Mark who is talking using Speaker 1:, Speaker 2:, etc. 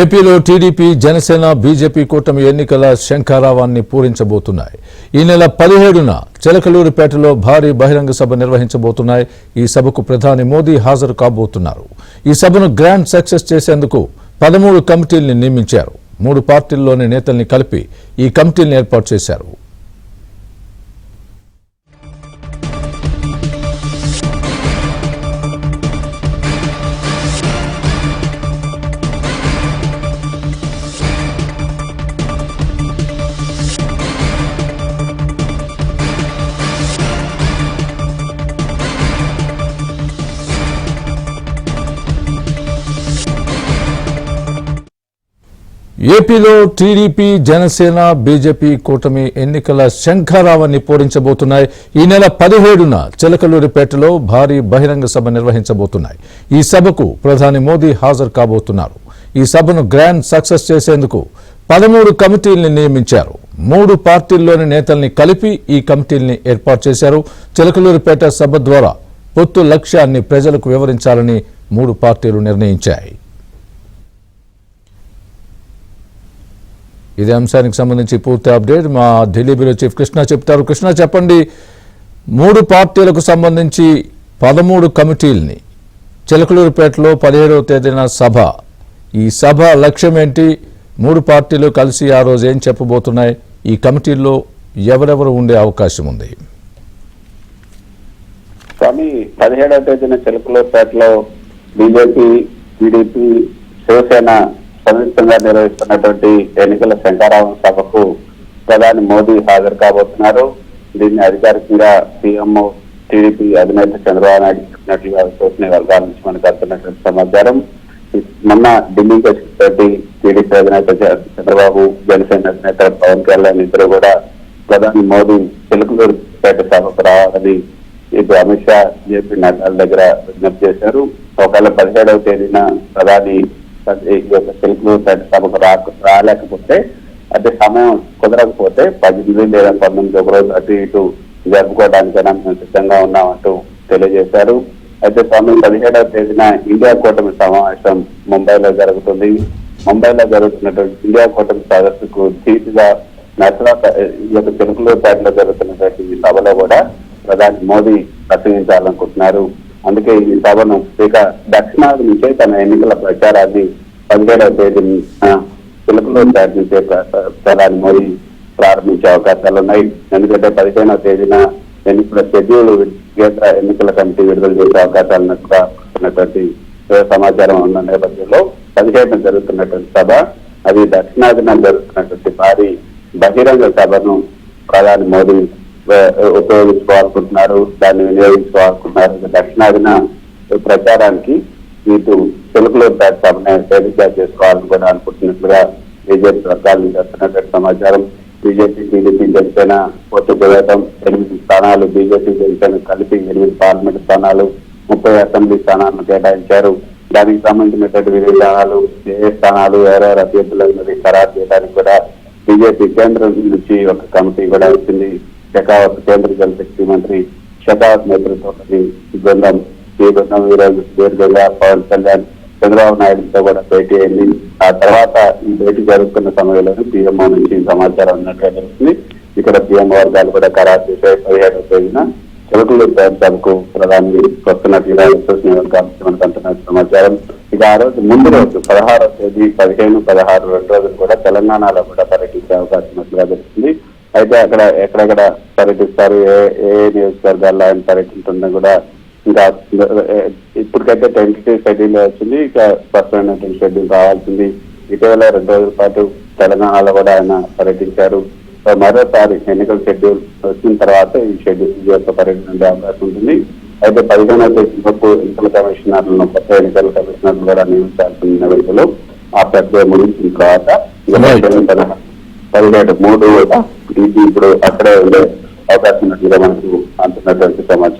Speaker 1: ఏపీలో TDP Janasena BJP కూటమి ఎన్నికల శంఖారావాన్ని పూరించబోతున్నాయి. ఈ నెల 17న చిలకలూరిపేటలో భారీ బహిరంగ సభ నిర్వహించబోతున్నాయి. ఈ సభకు ప్రధాని మోదీ హాజరు కాబోతున్నారు. ఈ సభను గ్రాండ్ సక్సెస్ చేసేందుకు 13 కమిటీల్ని నియమించారు. 3 పార్టీల్లోని నేతల్ని కలిపి ఈ కమిటీల్ని ఏర్పాటు చేశారు. ఏపీలో టీడీపీ జనసేన బీజేపీ కూటమి ఎన్నికల శంఖారావాన్ని పూరించబోతున్నాయి. ఈ నెల 17న చిలకలూరిపేటలో భారీ బహిరంగ సభ నిర్వహించబోతున్నాయి. ఈ సభకు ప్రధాని మోదీ హాజరు కాబోతున్నారు. ఈ సభను గ్రాండ్ సక్సెస్ చేసేందుకు 13 కమిటీల్ని నియమించారు. 3 పార్టీల్లోని నేతల్ని కలిపి ఈ కమిటీల్ని ఏర్పాటు చేశారు. చిలకలూరిపేట సభ ద్వారా పొత్తు లక్ష్యాన్ని ప్రజలకు వివరించాలని 3 పార్టీలు నిర్ణయించాయి. ఇదే అంశానికి సంబంధించి పూర్తి అప్డేట్ మా ఢిల్లీ బ్యూరో చీఫ్ కృష్ణ చెప్తారు. కృష్ణ, చెప్పండి, 3 పార్టీలకు సంబంధించి 13 కమిటీల్ని చిలకలూరిపేటలో 17వ తేదీన సభ. ఈ సభ లక్ష్యం ఏంటి? 3 పార్టీలు కలిసి ఆ రోజు ఏం చెప్పబోతున్నాయి? ఈ కమిటీల్లో ఎవరెవరు ఉండే అవకాశం ఉంది?
Speaker 2: స్వామి, 17వ తేదీన చిలకలూరిపేటలో బీజేపీ, టీడీపీ, శివసేన సంయుక్తంగా నిర్వహిస్తున్నటువంటి ఎన్నికల శంఖారావం సభకు ప్రధాని మోదీ హాజరు కాబోతున్నారు. దీన్ని అధికారికంగా సీఎం టీడీపీ అధినేత చంద్రబాబు నాయుడు చెప్పినట్లుగా విశ్వసనీయ వర్గాల నుంచి మనకు అందుతున్నటువంటి సమాచారం. మొన్న ఢిల్లీకి వచ్చినటువంటి టీడీపీ అధినేత చంద్రబాబు, జనసేన అధినేత పవన్ కళ్యాణ్ ఇద్దరు కూడా ప్రధాని మోదీ చిలకలూరిపేట సభకు రావాలని ఇటు అమిత్ షా, జేపీ నడ్డాల దగ్గర విజ్ఞప్తి చేశారు. ఒకవేళ 17వ తేదీన ప్రధాని చిలకలూరిపేట సభకు రాలేకపోతే, అంటే సమయం కుదరకపోతే 18 లేదా 19 ఒక రోజు అటు ఇటు జరుపుకోవడానికైనా మేము సిద్ధంగా ఉన్నామంటూ తెలియజేశారు. అయితే స్వామి, 17వ తేదీన ఇండియా కూటమి సమావేశం ముంబైలో జరుగుతుంది. ముంబైలో జరుగుతున్నటువంటి ఇండియా కూటమి సదస్సుకు ధీటుగా చిలకలూరిపేటలో జరుగుతున్నటువంటి ఈ సభలో కూడా ప్రధాని మోదీ ప్రసంగించాలనుకుంటున్నారు. అందుకే ఈ సభను ఇక దక్షిణాది నుంచే తన ఎన్నికల ప్రచారాన్ని 17వ తేదీన చిలకలూరిపేట నుంచే ప్రధాని మోదీ ప్రారంభించే అవకాశాలు ఉన్నాయి. ఎందుకంటే 15వ తేదీన ఎన్నికల షెడ్యూల్ కేంద్ర ఎన్నికల కమిటీ విడుదల చేసే అవకాశాలు ఉన్నటువంటి సమాచారం ఉన్న నేపథ్యంలో 17న జరుగుతున్నటువంటి సభ, అది దక్షిణాదిన జరుగుతున్నటువంటి భారీ బహిరంగ సభను ప్రధాని మోదీ ఉపయోగించుకోవాలనుకుంటున్నారు, దాన్ని వినియోగించుకోవాలనుకుంటున్నారు. దక్షిణాదిన ప్రచారానికి ఇటు చిలకలూరిపేట సభను వేదిక చేసుకోవాలని కూడా అనుకుంటున్నట్లుగా బీజేపీ వర్గాల నుంచి వస్తున్నటువంటి సమాచారం. బీజేపీ, టీడీపీ, జనసేన పొత్తు ప్రవేశం 8 స్థానాలు, బీజేపీ, జనసేన కలిపి 8 పార్లమెంట్ స్థానాలు, 30 అసెంబ్లీ స్థానాలను కేటాయించారు. దానికి సంబంధించినటువంటి విధానాలు, ఏ స్థానాలు, ఎవరెవరు అభ్యర్థులు అన్నది ఖరారు చేయడానికి కూడా బీజేపీ కేంద్రం నుంచి ఒక కమిటీ కూడా వచ్చింది. షెకావత్, కేంద్ర జలశక్తి మంత్రి షెకావత్ నేతృత్వంలోని బృందం, ఈ బృందం ఈ రోజు దీర్ఘంగా పవన్ కళ్యాణ్, చంద్రబాబు నాయుడుతో కూడా భేటీ అయింది. ఆ తర్వాత ఈ భేటీ జరుగుతున్న సమయంలో పీఎంఓ నుంచి సమాచారం ఉన్నట్టుగా తెలుస్తుంది. ఇక్కడ పీఎంఓ వర్గాలు కూడా ఖరారు చేసే 17వ తేదీన చిలకలూరిపేట సభకు ప్రధాని వస్తున్నట్లుగా విశ్వసనీయ వర్గాల నుంచి మనకు అంటున్న సమాచారం. ఇక ఆ రోజు ముందు రోజు 16వ తేదీ, 15, 16 2 రోజులు కూడా తెలంగాణలో కూడా పర్యటించే అవకాశం ఉన్నట్లుగా తెలుస్తుంది. అయితే అక్కడ ఎక్కడెక్కడ పర్యటిస్తారు, ఏ నియోజకవర్గాల్లో ఆయన పర్యటిస్తుందో కూడా ఇంకా ఇప్పటికైతే టెంటేటివ్ షెడ్యూల్ వచ్చింది. ఇక స్పష్టమైనటువంటి షెడ్యూల్ రావాల్సింది. ఇటీవల 2 రోజుల పాటు తెలంగాణలో కూడా ఆయన పర్యటించారు. మరోసారి ఎన్నికల షెడ్యూల్ వచ్చిన తర్వాత ఈ షెడ్యూల్ యొక్క పర్యటన ఉండే అవకాశం ఉంటుంది. అయితే 15వ తేదీలోపు ఎన్నికల కమిషనర్లను, కొత్త ఎన్నికల కమిషనర్లు కూడా నియమించాల్సిన నేపథ్యంలో ఆ ప్రక్రియ ముగించిన తర్వాత 17 3 ఇప్పుడు అక్కడే ఉండే అవకాశం ఉన్నట్లుగా మనకు అంటున్నటువంటి సమాచారం.